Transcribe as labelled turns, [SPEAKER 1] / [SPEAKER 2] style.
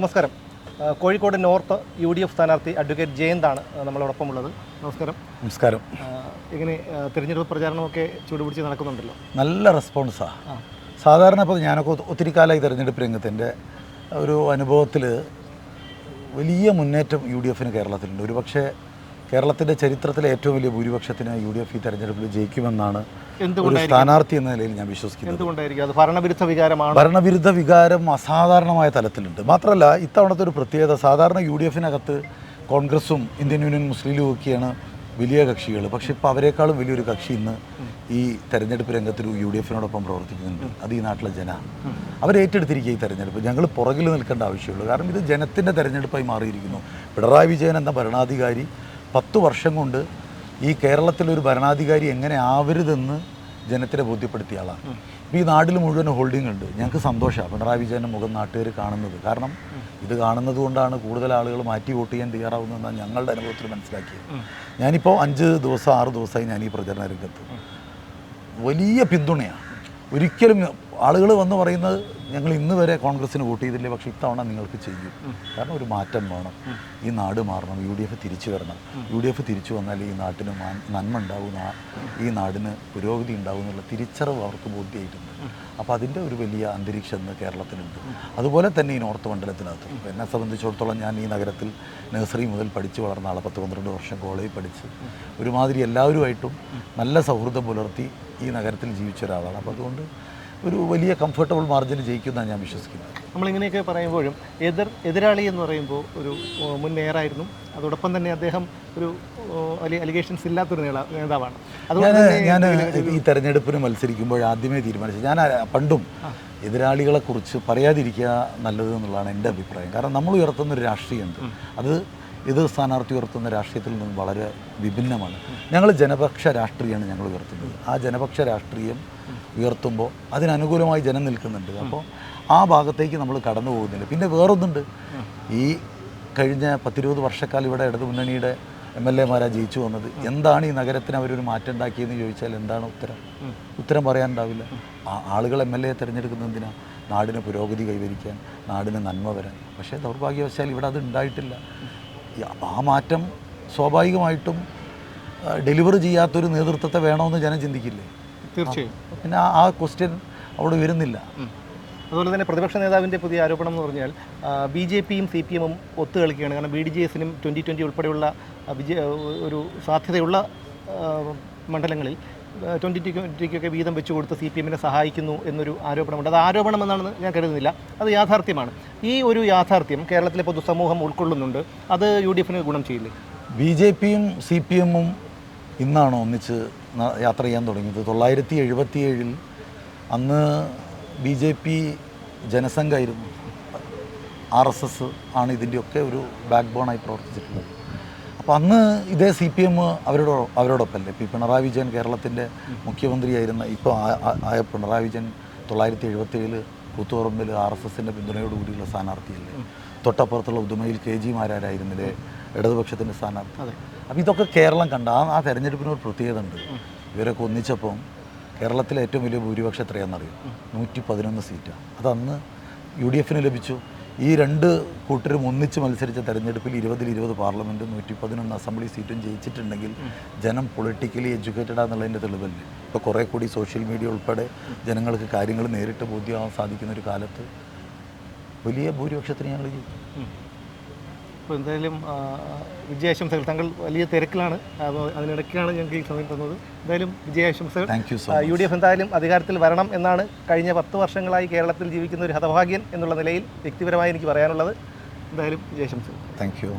[SPEAKER 1] നമസ്കാരം. Kozhikode north UDF സ്ഥാനാർത്ഥി advocate ജയന്താണ് നമ്മളോടൊപ്പം ഉള്ളത്. നമസ്കാരം.
[SPEAKER 2] നമസ്കാരം.
[SPEAKER 1] ഇങ്ങനെ തിരഞ്ഞെടുപ്പ് പ്രചാരണമൊക്കെ ചൂടുപിടിച്ച് നടക്കുന്നുണ്ടല്ലോ, നല്ല
[SPEAKER 2] റെസ്പോൺസാണ്. സാധാരണ ഇപ്പോൾ ഞാനൊക്കെ ഒത്തിരി കാലമായി തിരഞ്ഞെടുപ്പ് രംഗത്തിൻ്റെ ഒരു അനുഭവത്തിൽ വലിയ മുന്നേറ്റം UDF കേരളത്തിലുണ്ട്. ഒരുപക്ഷെ കേരളത്തിൻ്റെ ചരിത്രത്തിലെ ഏറ്റവും വലിയ ഭൂരിപക്ഷത്തിന് UDF ഈ തെരഞ്ഞെടുപ്പിൽ ജയിക്കുമെന്നാണ് ഒരു സ്ഥാനാർത്ഥി എന്ന നിലയിൽ ഞാൻ വിശ്വസിക്കുന്നത്.
[SPEAKER 1] എന്തുകൊണ്ടായിരിക്കും അത്? ഭരണവിരുദ്ധ വികാരമാണ്.
[SPEAKER 2] ഭരണവിരുദ്ധ വികാരം അസാധാരണമായ തലത്തിലുണ്ട്. മാത്രമല്ല ഇത്തവണത്തെ ഒരു പ്രത്യേകത, സാധാരണ UDF കോൺഗ്രസും ഇന്ത്യൻ യൂണിയൻ മുസ്ലിം ലീഗും ഒക്കെയാണ് വലിയ കക്ഷികൾ. പക്ഷേ ഇപ്പോൾ അവരെക്കാളും വലിയൊരു കക്ഷി ഇന്ന് ഈ തെരഞ്ഞെടുപ്പ് രംഗത്തിൽ UDF പ്രവർത്തിക്കുന്നുണ്ട്. അത് ഈ നാട്ടിലെ ജനമാണ്. അവരേറ്റെടുത്തിരിക്കുക ഈ തെരഞ്ഞെടുപ്പ്. ഞങ്ങൾ പുറകിൽ നിൽക്കേണ്ട ആവശ്യമുള്ളൂ. കാരണം ഇത് ജനത്തിൻ്റെ തെരഞ്ഞെടുപ്പായി മാറിയിരിക്കുന്നു. പിണറായി വിജയൻ എന്ന ഭരണാധികാരി 10 വർഷം കൊണ്ട് ഈ കേരളത്തിലൊരു ഭരണാധികാരി എങ്ങനെ ആവരുതെന്ന് ജനത്തിനെ ബോധ്യപ്പെടുത്തിയ ആളാണ്. ഇപ്പോൾ ഈ നാട്ടിൽ മുഴുവൻ ഹോൾഡിംഗ് ഉണ്ട്. ഞങ്ങൾക്ക് സന്തോഷമാണ് പിണറായി വിജയൻ്റെ മുഖം നാട്ടുകാർ കാണുന്നത്. കാരണം ഇത് കാണുന്നത് കൊണ്ടാണ് കൂടുതൽ ആളുകൾ മാറ്റി വോട്ട് ചെയ്യാൻ തയ്യാറാവുന്നതെന്നാണ് ഞങ്ങളുടെ അനുഭവത്തിൽ മനസ്സിലാക്കിയത്. ഞാനിപ്പോൾ 5 ദിവസം 6 ദിവസമായി ഞാൻ ഈ പ്രചരണ രംഗത്ത്. വലിയ പിന്തുണയാണ്. ഒരിക്കലും ആളുകൾ വന്ന് പറയുന്നത് ഞങ്ങൾ ഇന്ന് വരെ കോൺഗ്രസ്സിന് വോട്ട് ചെയ്തില്ലേ, പക്ഷേ ഇത്തവണ നിങ്ങൾക്ക് ചെയ്യും. കാരണം ഒരു മാറ്റം വേണം, ഈ നാട് മാറണം, UDF തിരിച്ചു വരണം. UDF തിരിച്ചു വന്നാൽ ഈ നാട്ടിന് നന്മ ഉണ്ടാവും, ഈ നാടിന് പുരോഗതി ഉണ്ടാവും എന്നുള്ള തിരിച്ചറിവ് അവർക്ക് ബോധ്യമായിട്ടുണ്ട്. അപ്പോൾ അതിൻ്റെ ഒരു വലിയ അന്തരീക്ഷം ഇന്ന് കേരളത്തിലുണ്ട്. അതുപോലെ തന്നെ ഈ നോർത്ത് മണ്ഡലത്തിനകത്ത് എന്നെ സംബന്ധിച്ചിടത്തോളം ഞാൻ ഈ നഗരത്തിൽ നഴ്സറി മുതൽ പഠിച്ച് വളർന്ന ആളെ 10-12 വർഷം കോളേജിൽ പഠിച്ച് ഒരുമാതിരി എല്ലാവരുമായിട്ടും നല്ല സൗഹൃദം പുലർത്തി ഈ നഗരത്തിൽ ജീവിച്ച ഒരാളാണ്. അപ്പോൾ അതുകൊണ്ട് ഒരു വലിയ കംഫർട്ടബിൾ മാർജിന് ജയിക്കുമെന്നാണ് ഞാൻ വിശ്വസിക്കുന്നത്.
[SPEAKER 1] നമ്മളിങ്ങനെയൊക്കെ പറയുമ്പോഴും എതിരാളി എന്ന് പറയുമ്പോൾ ഒരു മുൻ മേയറായിരുന്നു. അതോടൊപ്പം തന്നെ അദ്ദേഹം ഒരു അലിഗേഷൻസ് ഇല്ലാത്തൊരു നേതാവാണ്.
[SPEAKER 2] ഞാൻ ഈ തെരഞ്ഞെടുപ്പിന് മത്സരിക്കുമ്പോൾ ആദ്യമേ തീരുമാനിച്ചത്, ഞാൻ പണ്ടും എതിരാളികളെക്കുറിച്ച് പറയാതിരിക്കുക നല്ലത് എന്നുള്ളതാണ് എൻ്റെ അഭിപ്രായം. കാരണം നമ്മൾ ഉയർത്തുന്നൊരു രാഷ്ട്രീയമുണ്ട്, അത് എതിർ സ്ഥാനാർത്ഥി ഉയർത്തുന്ന രാഷ്ട്രീയത്തിൽ നിന്നും വളരെ വിഭിന്നമാണ്. ഞങ്ങൾ ജനപക്ഷ രാഷ്ട്രീയമാണ് ഞങ്ങൾ ഉയർത്തുന്നത്. ആ ജനപക്ഷ രാഷ്ട്രീയം ഉയർത്തുമ്പോൾ അതിനനുകൂലമായി ജനം നിൽക്കുന്നുണ്ട്. അപ്പോൾ ആ ഭാഗത്തേക്ക് നമ്മൾ കടന്നു പോകുന്നില്ല. പിന്നെ വേറൊന്നുണ്ട്, ഈ കഴിഞ്ഞ 10-20 വർഷക്കാലം ഇവിടെ ഇടതു മുന്നണിയുടെ MLA-മാരാണ് ജയിച്ചു വന്നത്. എന്താണ് ഈ നഗരത്തിന് അവരൊരു മാറ്റം ഉണ്ടാക്കിയെന്ന് ചോദിച്ചാൽ എന്താണ് ഉത്തരം പറയാനുണ്ടാവില്ല. ആളുകൾ MLA തിരഞ്ഞെടുക്കുന്നത് എന്തിനാണ്? നാടിന് പുരോഗതി കൈവരിക്കാൻ, നാടിന് നന്മ വരാൻ. പക്ഷേ ദൗർഭാഗ്യവശാൽ ഇവിടെ അത് ഉണ്ടായിട്ടില്ല. ആ മാറ്റം സ്വാഭാവികമായിട്ടും ഡെലിവറി ചെയ്യാത്തൊരു നേതൃത്വത്തെ വേണമെന്ന് ജനം ചിന്തിക്കില്ലേ?
[SPEAKER 1] തീർച്ചയായും.
[SPEAKER 2] പിന്നെ ആ ക്വസ്റ്റ്യൻ അവിടെ വരുന്നില്ല.
[SPEAKER 1] അതുപോലെ തന്നെ പ്രതിപക്ഷ നേതാവിൻ്റെ പുതിയ ആരോപണം എന്ന് പറഞ്ഞാൽ BJP-യും CPM-ഉം ഒത്തു കളിക്കുകയാണ്. കാരണം BDJS-നും 2020 ഉൾപ്പെടെയുള്ള ഒരു സാധ്യതയുള്ള മണ്ഡലങ്ങളിൽ 2020-ക്കൊക്കെ വീതം വെച്ചു കൊടുത്ത് CPM-നെ സഹായിക്കുന്നു എന്നൊരു ആരോപണമുണ്ട്. അത് ആരോപണമെന്നാണെന്ന് ഞാൻ കരുതുന്നില്ല, അത് യാഥാർത്ഥ്യമാണ്. ഈ ഒരു യാഥാർത്ഥ്യം കേരളത്തിലെ പൊതുസമൂഹം ഉൾക്കൊള്ളുന്നുണ്ട്. അത് UDF-ന് ഗുണം ചെയ്യില്ലേ?
[SPEAKER 2] BJP-യും CPM-ഉം ഇന്നാണ് ഒന്നിച്ച് യാത്ര ചെയ്യാൻ തുടങ്ങിയത്. 1977 അന്ന് BJP ജനസംഘമായിരുന്നു. RSS ആണ് ഇതിൻ്റെയൊക്കെ ഒരു ബാക്ക് ബോണായി പ്രവർത്തിച്ചിട്ടുള്ളത്. അപ്പോൾ അന്ന് ഇതേ CPM അവരോടൊപ്പമല്ലേ. ഇപ്പോൾ പിണറായി വിജയൻ കേരളത്തിൻ്റെ മുഖ്യമന്ത്രിയായിരുന്ന ഇപ്പോൾ ആയ പിണറായി വിജയൻ 1977 കൂത്തുപറമ്പിൽ RSS-ൻ്റെ പിന്തുണയോടുകൂടിയുള്ള സ്ഥാനാർത്ഥിയല്ലേ. തൊട്ടപ്പുറത്തുള്ള ഉദുമയിൽ KG മാരാരായിരുന്നില്ലേ ഇടതുപക്ഷത്തിൻ്റെ സ്ഥാനാർത്ഥി. അപ്പോൾ ഇതൊക്കെ കേരളം കണ്ട ആ തെരഞ്ഞെടുപ്പിനൊരു പ്രത്യേകത ഉണ്ട്. ഇവരൊക്കെ ഒന്നിച്ചപ്പം കേരളത്തിലെ ഏറ്റവും വലിയ ഭൂരിപക്ഷം എത്രയാണെന്നറിയും? 111 സീറ്റാണ്. അതന്ന് UDF-ന് ലഭിച്ചു. ഈ 2 കൂട്ടരും ഒന്നിച്ച് മത്സരിച്ച തെരഞ്ഞെടുപ്പിൽ 20-20 പാർലമെൻറ്റും 111 അസംബ്ലി സീറ്റും ജയിച്ചിട്ടുണ്ടെങ്കിൽ ജനം പൊളിറ്റിക്കലി എഡ്യൂക്കേറ്റഡ് ആണെന്നുള്ളതിൻ്റെ തെളിവല്ലേ. ഇപ്പോൾ കുറേ കൂടി സോഷ്യൽ മീഡിയ ഉൾപ്പെടെ ജനങ്ങൾക്ക് കാര്യങ്ങൾ നേരിട്ട് ബോധ്യമാവാൻ സാധിക്കുന്ന ഒരു കാലത്ത് വലിയ ഭൂരിപക്ഷത്തിന് ഞങ്ങൾ ജയിക്കും.
[SPEAKER 1] അപ്പോൾ എന്തായാലും വിജയാശംസകൾ. താങ്കൾ വലിയ തിരക്കിലാണ്, അതിനിടയ്ക്കാണ് ഞങ്ങൾക്ക് ഈ സമയം തന്നത്. എന്തായാലും വിജയാശംസകൾ. UDF എന്തായാലും അധികാരത്തിൽ വരണം എന്നാണ് കഴിഞ്ഞ 10 വർഷങ്ങളായി കേരളത്തിൽ ജീവിക്കുന്ന ഒരു ഹതഭാഗ്യൻ എന്നുള്ള നിലയിൽ വ്യക്തിപരമായി എനിക്ക് പറയാനുള്ളത്. എന്തായാലും വിജയാശംസകൾ.
[SPEAKER 2] Thank you.